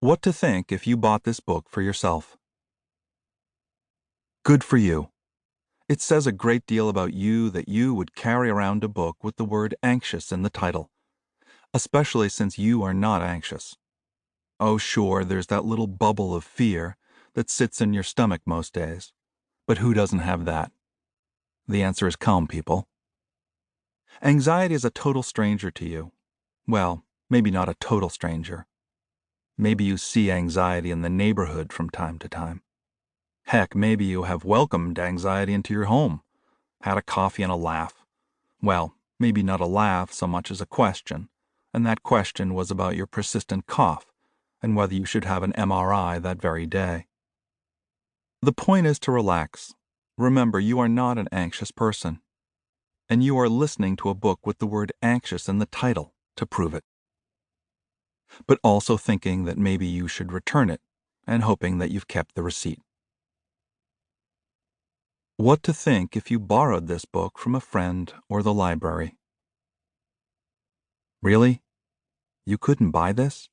What to think if you bought this book for yourself. Good for you. It says a great deal about you that you would carry around a book with the word anxious in the title, especially since you are not anxious. Oh, sure, there's that little bubble of fear that sits in your stomach most days. But who doesn't have that? The answer is calm people. Anxiety is a total stranger to you. Well, maybe not a total stranger. Maybe you see anxiety in the neighborhood from time to time. Heck, maybe you have welcomed anxiety into your home, had a coffee and a laugh. Well, maybe not a laugh so much as a question, and that question was about your persistent cough and whether you should have an MRI that very day. The point is to relax. Remember, you are not an anxious person, and you are listening to a book with the word anxious in the title to prove it. But also thinking that maybe you should return it and hoping that you've kept the receipt. What to think if you borrowed this book from a friend or the library. Really? You couldn't buy this?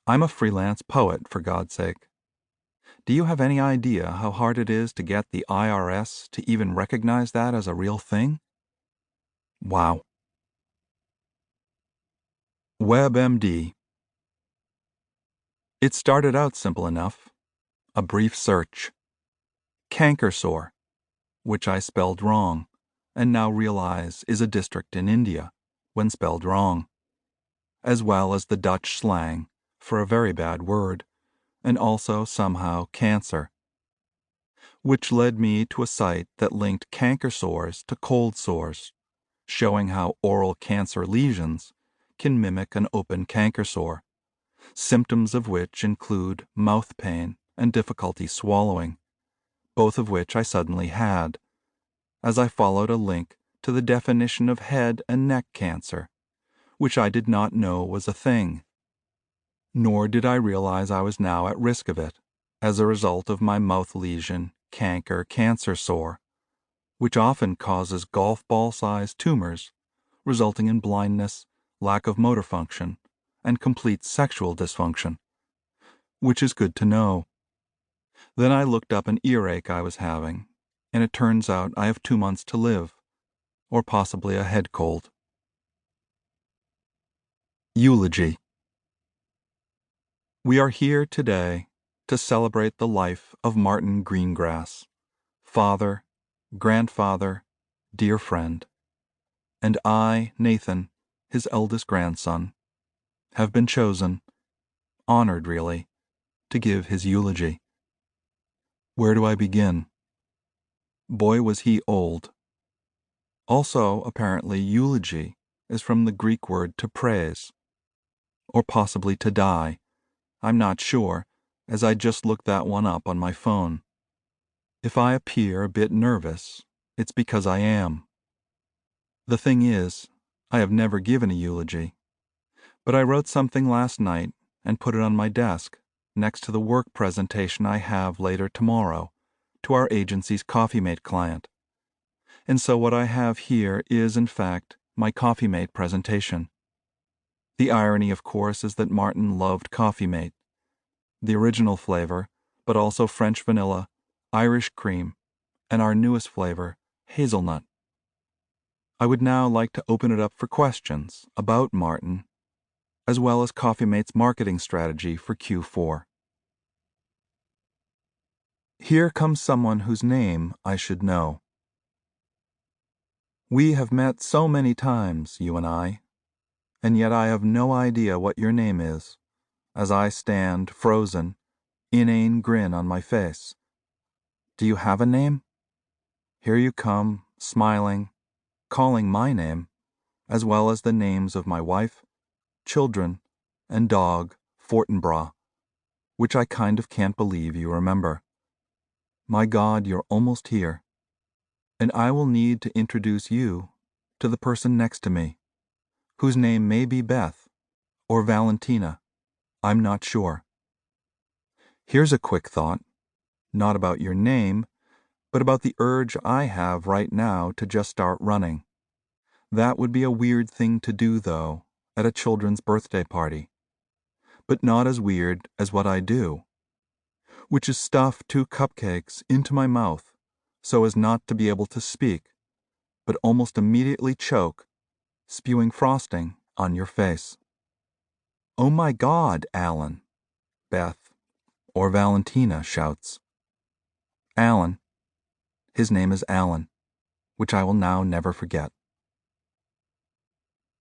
I'm a freelance poet, for God's sake. Do you have any idea how hard it is to get the IRS to even recognize that as a real thing? Wow. WebMD. It started out simple enough. A brief search. Canker sore, which I spelled wrong, and now realize is a district in India, when spelled wrong, as well as the Dutch slang for a very bad word, and also somehow cancer, which led me to a site that linked canker sores to cold sores, showing how oral cancer lesions can mimic an open canker sore, symptoms of which include mouth pain and difficulty swallowing, both of which I suddenly had, as I followed a link to the definition of head and neck cancer, which I did not know was a thing. Nor did I realize I was now at risk of it, as a result of my mouth lesion, cancer sore, which often causes golf ball-sized tumors, resulting in blindness, lack of motor function, and complete sexual dysfunction, which is good to know. Then I looked up an earache I was having, and it turns out I have 2 months to live, or possibly a head cold. Eulogy. We are here today to celebrate the life of Martin Greengrass, father, grandfather, dear friend, and I, Nathan, his eldest grandson, have been chosen, honored really, to give his eulogy. Where do I begin? Boy, was he old. Also, apparently, eulogy is from the Greek word to praise, or possibly to die. I'm not sure, as I just looked that one up on my phone. If I appear a bit nervous, it's because I am. The thing is, I have never given a eulogy, but I wrote something last night and put it on my desk next to the work presentation I have later tomorrow to our agency's CoffeeMate client. And so what I have here is, in fact, my CoffeeMate presentation. The irony, of course, is that Martin loved CoffeeMate, the original flavor, but also French vanilla, Irish cream, and our newest flavor, hazelnut. I would now like to open it up for questions about Martin, as well as CoffeeMate's marketing strategy for Q4. Here comes someone whose name I should know. We have met so many times, you and I, and yet I have no idea what your name is, as I stand frozen, inane grin on my face. Do you have a name? Here you come, smiling, calling my name, as well as the names of my wife, children, and dog, Fortinbras, which I kind of can't believe you remember. My God, you're almost here, and I will need to introduce you to the person next to me, whose name may be Beth or Valentina. I'm not sure. Here's a quick thought, not about your name, but about the urge I have right now to just start running. That would be a weird thing to do, though, at a children's birthday party. but not as weird as what I do, which is stuff 2 cupcakes into my mouth so as not to be able to speak, but almost immediately choke, spewing frosting on your face. "Oh my God, Alan," Beth, or Valentina, shouts. Alan, his name is Alan, which I will now never forget.